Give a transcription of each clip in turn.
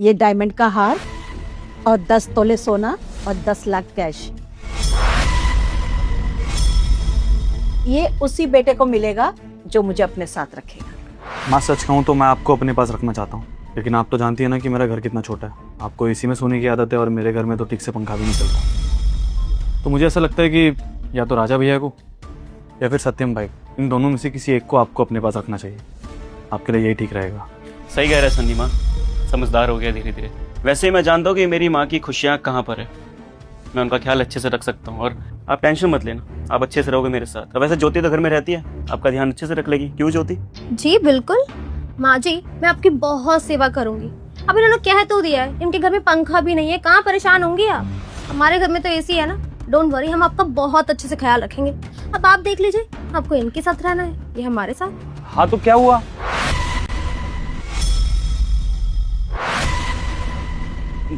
ये डायमंड का हार और 10 तोले सोना और 10 लाख कैश, ये उसी बेटे को मिलेगा जो मुझे अपने साथ रखेगा। माँ सच कहूँ तो मैं आपको अपने पास रखना चाहता हूँ, लेकिन आप तो जानती है ना कि मेरा घर कितना छोटा है। आपको इसी में सोने की आदत है और मेरे घर में तो ठीक से पंखा भी नहीं चलता। तो मुझे ऐसा लगता है कि या तो राजा भैया को या फिर सत्यम भाई, इन दोनों में से किसी एक को आपको अपने पास रखना चाहिए। आपके लिए यही ठीक रहेगा। सही कह रहे संदी माँ, समझदार हो गया धीरे धीरे। वैसे ही मैं जानता हूँ कि मेरी माँ की खुशियाँ कहाँ पर है, मैं उनका ख्याल अच्छे से रख सकता हूँ। और आप टेंशन मत लेना, आप अच्छे से रहोगे मेरे साथ। और वैसे ज्योति तो घर में रहती है, आपका ध्यान अच्छे से रख लेगी। क्यों ज्योति? जी बिल्कुल माँ जी, मैं आपकी बहुत सेवा करूंगी। अब इन्होंने कह तो दिया है, इनके घर में पंखा भी नहीं है, कहाँ परेशान होंगी आप। हमारे घर में तो एसी है ना, डोंट वरी, हम आपका बहुत अच्छे से ख्याल रखेंगे। अब आप देख लीजिए, आपको इनके साथ रहना है, ये हमारे साथ। हाँ तो क्या हुआ?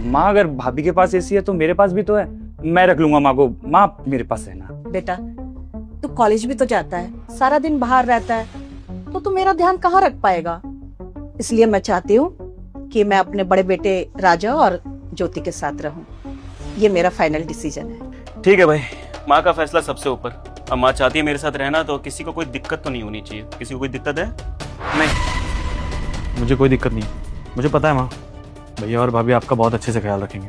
माँ अगर भाभी के पास एसी है तो मेरे पास भी तो है, मैं रख लूंगा माँ को। माँ मेरे पास है ना। बेटा तू कॉलेज भी तो जाता है, सारा दिन बाहर रहता है, तो तू मेरा ध्यान कहाँ रख पाएगा। इसलिए मैं चाहती हूँ कि मैं अपने बड़े बेटे राजा और ज्योति के साथ रहूं। ये मेरा फाइनल डिसीजन है। ठीक है भाई, माँ का फैसला सबसे ऊपर। अब माँ चाहती है मेरे साथ रहना, तो किसी को कोई दिक्कत तो नहीं होनी चाहिए। किसी को कोई दिक्कत है? नहीं, मुझे कोई दिक्कत नहीं। मुझे पता है माँ, भैया और भाभी आपका बहुत अच्छे से ख्याल रखेंगे।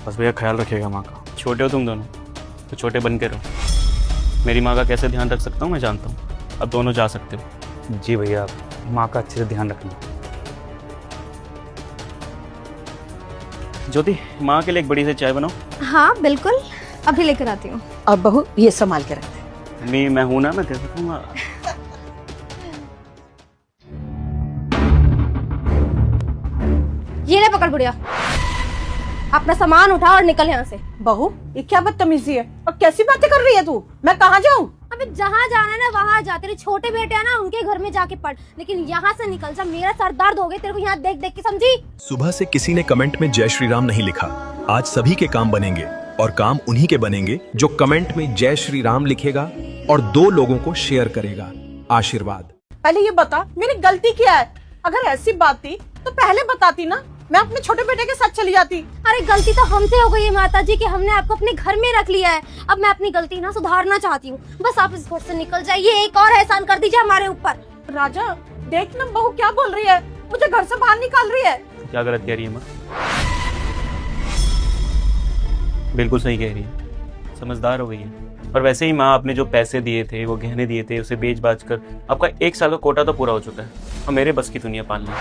बस भैया ख्याल रखिएगा माँ का। छोटे हो तुम दोनों, तो छोटे बन के रहो। मेरी माँ का कैसे ध्यान रख सकता हूँ मैं जानता हूँ। अब दोनों जा सकते हो। जी भैया, माँ का अच्छे से ध्यान रखना। ज्योति, माँ के लिए एक बड़ी सी चाय बनाओ। हाँ बिल्कुल, अभी लेकर आती हूँ। और बहू ये संभाल के रखते। मम्मी मैं हूं ना, मैं कर सकूंगा। ये ले पकड़ बुढ़िया, अपना सामान उठा और निकल यहाँ से। बहू ये क्या बदतमीजी है और कैसी बातें कर रही है तू? मैं कहाँ जाऊँ? अबे जहाँ जाना है ना वहाँ जा, तेरे छोटे बेटे है ना उनके घर में जाके पढ़, लेकिन यहाँ से निकल जा। मेरा सर दर्द हो गया तेरे को यहाँ देख देख के, समझी? सुबह से किसी ने कमेंट में जय श्री राम नहीं लिखा। आज सभी के काम बनेंगे और काम उन्हीं के बनेंगे जो कमेंट में जय श्री राम लिखेगा और 2 लोगों को शेयर करेगा। आशीर्वाद। पहले ये बता मेरी गलती क्या है? अगर ऐसी बात थी तो पहले बताती ना, मैं अपने छोटे बेटे के साथ चली जाती। अरे गलती तो हमसे हो गई है माता जी कि हमने आपको अपने घर में रख लिया है। अब मैं अपनी गलती ना सुधारना चाहती हूँ, बस आप इस घर से निकल जाइए। एक और एहसान कर दीजिए हमारे ऊपर। राजा देख ना बहू क्या बोल रही है, मुझे घर से बाहर निकाल रही है। क्या गलत कह रही है माँ? बिल्कुल सही कह रही है, समझदार हो गई है। और वैसे ही माँ, आपने जो पैसे दिए थे, वो गहने दिए थे, उसे बेच बाच कर आपका 1 साल का कोटा तो पूरा हो चुका है। और मेरे बस की दुनिया पालना।